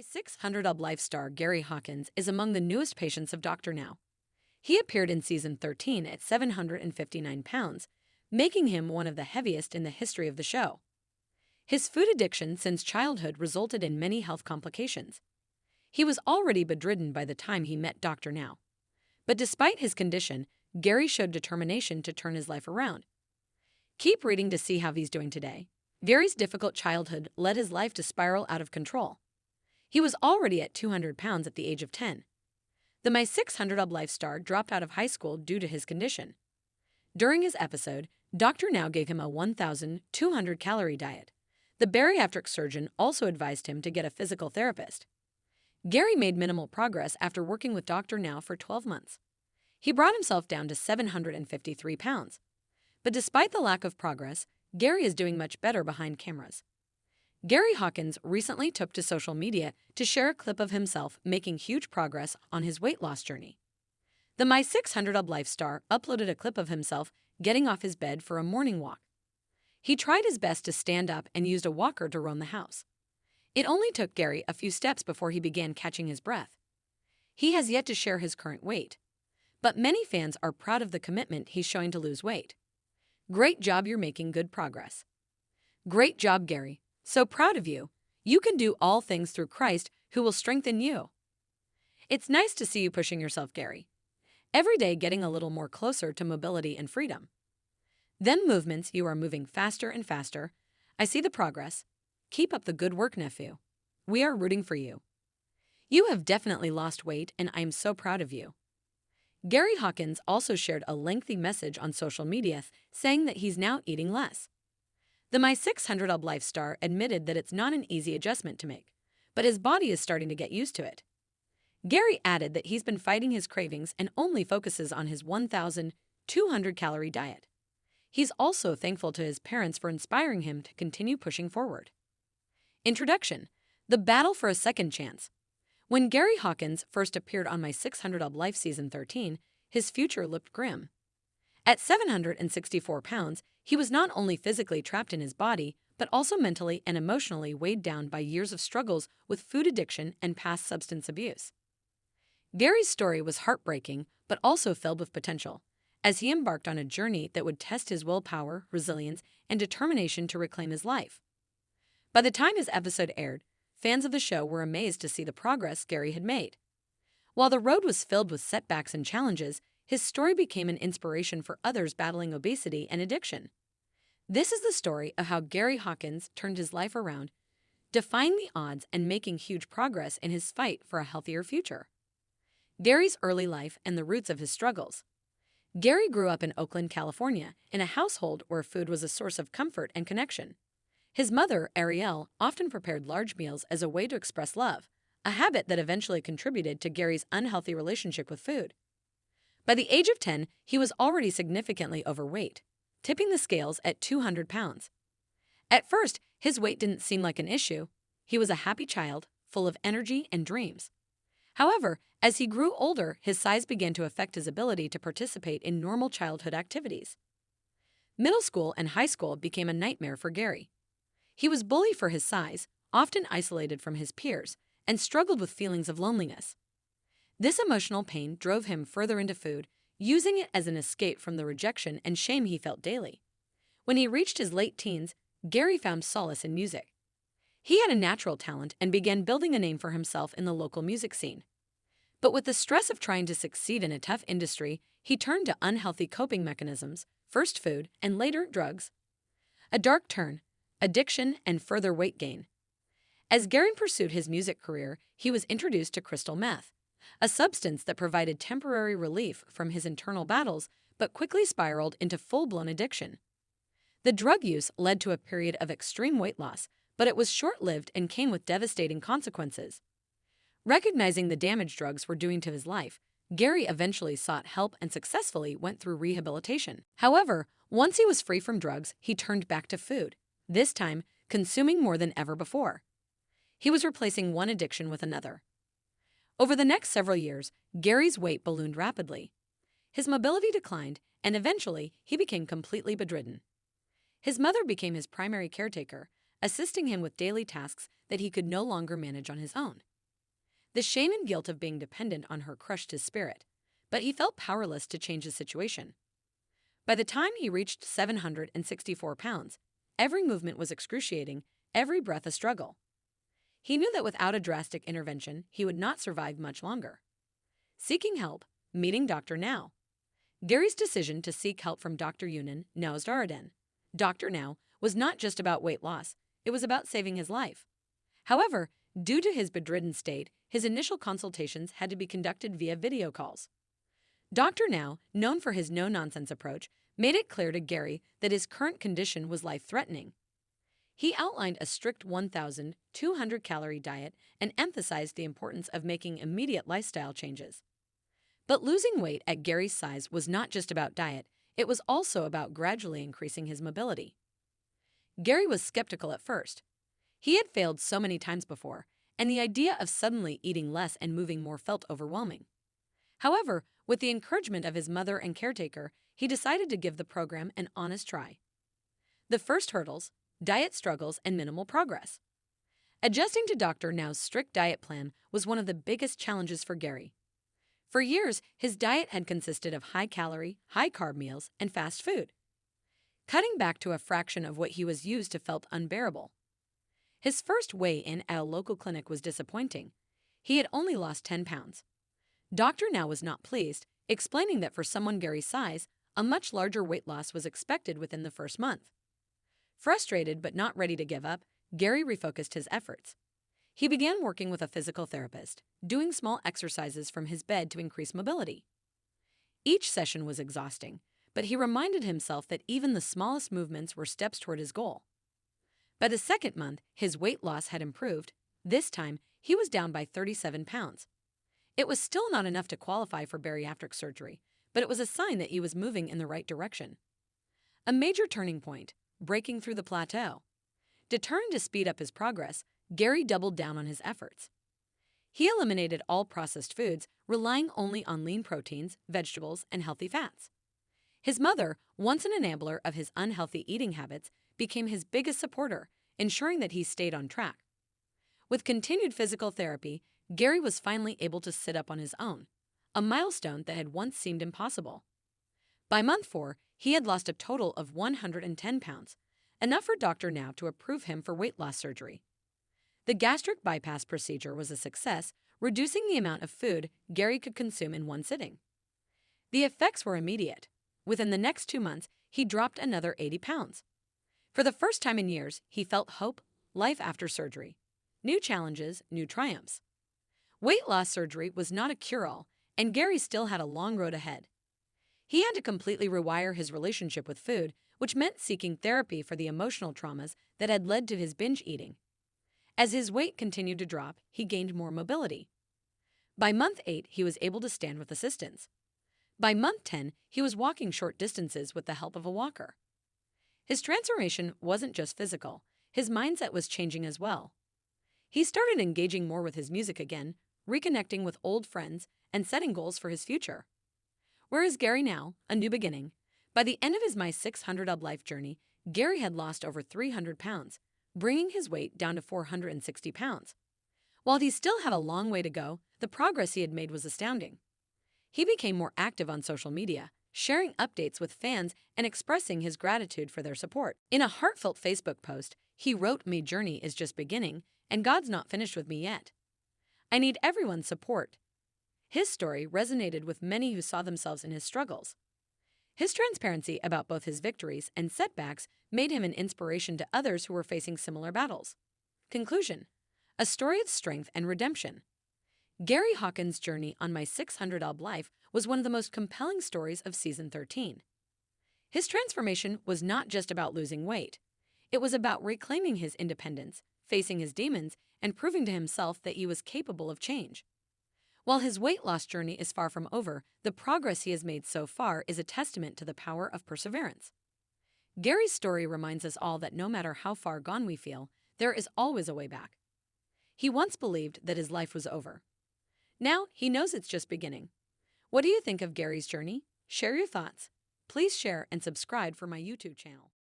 My 600 Ub Life star Gary Hawkins is among the newest patients of Dr. Now. He appeared in season 13 at 759 pounds, making him one of the heaviest in the history of the show. His food addiction since childhood resulted in many health complications. He was already bedridden by the time he met Dr. Now. But despite his condition, Gary showed determination to turn his life around. Keep reading to see how he's doing today. Gary's difficult childhood led his life to spiral out of control. He was already at 200 pounds at the age of 10. The My 600 Ub Life star dropped out of high school due to his condition. During his episode, Dr. Now gave him a 1,200-calorie diet. The bariatric surgeon also advised him to get a physical therapist. Gary made minimal progress after working with Dr. Now for 12 months. He brought himself down to 753 pounds. But despite the lack of progress, Gary is doing much better behind cameras. Gary Hawkins recently took to social media to share a clip of himself making huge progress on his weight loss journey. The My 600 Ub Life star uploaded a clip of himself getting off his bed for a morning walk. He tried his best to stand up and used a walker to roam the house. It only took Gary a few steps before he began catching his breath. He has yet to share his current weight, but many fans are proud of the commitment he's showing to lose weight. Great job, you're making good progress. Great job, Gary. So proud of you. You can do all things through Christ who will strengthen you. It's nice to see you pushing yourself, Gary. Every day getting a little more closer to mobility and freedom. Then movements, you are moving faster and faster. I see the progress. Keep up the good work, nephew. We are rooting for you. You have definitely lost weight and I am so proud of you. Gary Hawkins also shared a lengthy message on social media saying that he's now eating less. The My 600 Ub Life star admitted that it's not an easy adjustment to make, but his body is starting to get used to it. Gary added that he's been fighting his cravings and only focuses on his 1,200-calorie diet. He's also thankful to his parents for inspiring him to continue pushing forward. Introduction: The Battle for a Second Chance. When Gary Hawkins first appeared on My 600 Ub Life season 13, his future looked grim. At 764 pounds, he was not only physically trapped in his body, but also mentally and emotionally weighed down by years of struggles with food addiction and past substance abuse. Gary's story was heartbreaking, but also filled with potential, as he embarked on a journey that would test his willpower, resilience, and determination to reclaim his life. By the time his episode aired, fans of the show were amazed to see the progress Gary had made. While the road was filled with setbacks and challenges, his story became an inspiration for others battling obesity and addiction. This is the story of how Gary Hawkins turned his life around, defying the odds and making huge progress in his fight for a healthier future. Gary's early life and the roots of his struggles. Gary grew up in Oakland, California, in a household where food was a source of comfort and connection. His mother, Ariel, often prepared large meals as a way to express love, a habit that eventually contributed to Gary's unhealthy relationship with food. By the age of 10, he was already significantly overweight, tipping the scales at 200 pounds. At first, his weight didn't seem like an issue. He was a happy child, full of energy and dreams. However, as he grew older, his size began to affect his ability to participate in normal childhood activities. Middle school and high school became a nightmare for Gary. He was bullied for his size, often isolated from his peers, and struggled with feelings of loneliness. This emotional pain drove him further into food, using it as an escape from the rejection and shame he felt daily. When he reached his late teens, Gary found solace in music. He had a natural talent and began building a name for himself in the local music scene. But with the stress of trying to succeed in a tough industry, he turned to unhealthy coping mechanisms, first food and later drugs. A dark turn, addiction, and further weight gain. As Gary pursued his music career, he was introduced to crystal meth, a substance that provided temporary relief from his internal battles but quickly spiraled into full-blown addiction. The drug use led to a period of extreme weight loss, but it was short-lived and came with devastating consequences. Recognizing the damage drugs were doing to his life, Gary eventually sought help and successfully went through rehabilitation. However, once he was free from drugs, he turned back to food, this time consuming more than ever before. He was replacing one addiction with another. Over the next several years, Gary's weight ballooned rapidly. His mobility declined, and eventually he became completely bedridden. His mother became his primary caretaker, assisting him with daily tasks that he could no longer manage on his own. The shame and guilt of being dependent on her crushed his spirit, but he felt powerless to change the situation. By the time he reached 764 pounds, every movement was excruciating, every breath a struggle. He knew that without a drastic intervention, he would not survive much longer. Seeking help, meeting Dr. Now. Gary's decision to seek help from Dr. Yunan Nausdarden. Dr. Now was not just about weight loss, it was about saving his life. However, due to his bedridden state, his initial consultations had to be conducted via video calls. Dr. Now, known for his no-nonsense approach, made it clear to Gary that his current condition was life-threatening. He outlined a strict 1,200-calorie diet and emphasized the importance of making immediate lifestyle changes. But losing weight at Gary's size was not just about diet, it was also about gradually increasing his mobility. Gary was skeptical at first. He had failed so many times before, and the idea of suddenly eating less and moving more felt overwhelming. However, with the encouragement of his mother and caretaker, he decided to give the program an honest try. The first hurdles: diet struggles and minimal progress. Adjusting to Dr. Now's strict diet plan was one of the biggest challenges for Gary. For years, his diet had consisted of high-calorie, high-carb meals and fast food. Cutting back to a fraction of what he was used to felt unbearable. His first weigh-in at a local clinic was disappointing. He had only lost 10 pounds. Dr. Now was not pleased, explaining that for someone Gary's size, a much larger weight loss was expected within the first month. Frustrated but not ready to give up, Gary refocused his efforts. He began working with a physical therapist, doing small exercises from his bed to increase mobility. Each session was exhausting, but he reminded himself that even the smallest movements were steps toward his goal. By the second month, his weight loss had improved. This time, he was down by 37 pounds. It was still not enough to qualify for bariatric surgery, but it was a sign that he was moving in the right direction. A major turning point: breaking through the plateau. Determined to speed up his progress, Gary doubled down on his efforts. He eliminated all processed foods, relying only on lean proteins, vegetables, and healthy fats. His mother, once an enabler of his unhealthy eating habits, became his biggest supporter, ensuring that he stayed on track. With continued physical therapy, Gary was finally able to sit up on his own, a milestone that had once seemed impossible. By month 4, he had lost a total of 110 pounds, enough for Dr. Now to approve him for weight loss surgery. The gastric bypass procedure was a success, reducing the amount of food Gary could consume in one sitting. The effects were immediate. Within the next 2 months, he dropped another 80 pounds. For the first time in years, he felt hope, life after surgery. New challenges, new triumphs. Weight loss surgery was not a cure-all, and Gary still had a long road ahead. He had to completely rewire his relationship with food, which meant seeking therapy for the emotional traumas that had led to his binge eating. As his weight continued to drop, he gained more mobility. By month 8, he was able to stand with assistance. By month 10, he was walking short distances with the help of a walker. His transformation wasn't just physical, his mindset was changing as well. He started engaging more with his music again, reconnecting with old friends, and setting goals for his future. Where is Gary now? A new beginning. By the end of his My 600 Up Life journey, Gary had lost over 300 pounds, bringing his weight down to 460 pounds. While he still had a long way to go, the progress he had made was astounding. He became more active on social media, sharing updates with fans and expressing his gratitude for their support. In a heartfelt Facebook post, he wrote, "My journey is just beginning, and God's not finished with me yet. I need everyone's support." His story resonated with many who saw themselves in his struggles. His transparency about both his victories and setbacks made him an inspiration to others who were facing similar battles. Conclusion: a story of strength and redemption. Gary Hawkins' journey on My 600 Up Life was one of the most compelling stories of Season 13. His transformation was not just about losing weight. It was about reclaiming his independence, facing his demons, and proving to himself that he was capable of change. While his weight loss journey is far from over, the progress he has made so far is a testament to the power of perseverance. Gary's story reminds us all that no matter how far gone we feel, there is always a way back. He once believed that his life was over. Now he knows it's just beginning. What do you think of Gary's journey? Share your thoughts. Please share and subscribe for my YouTube channel.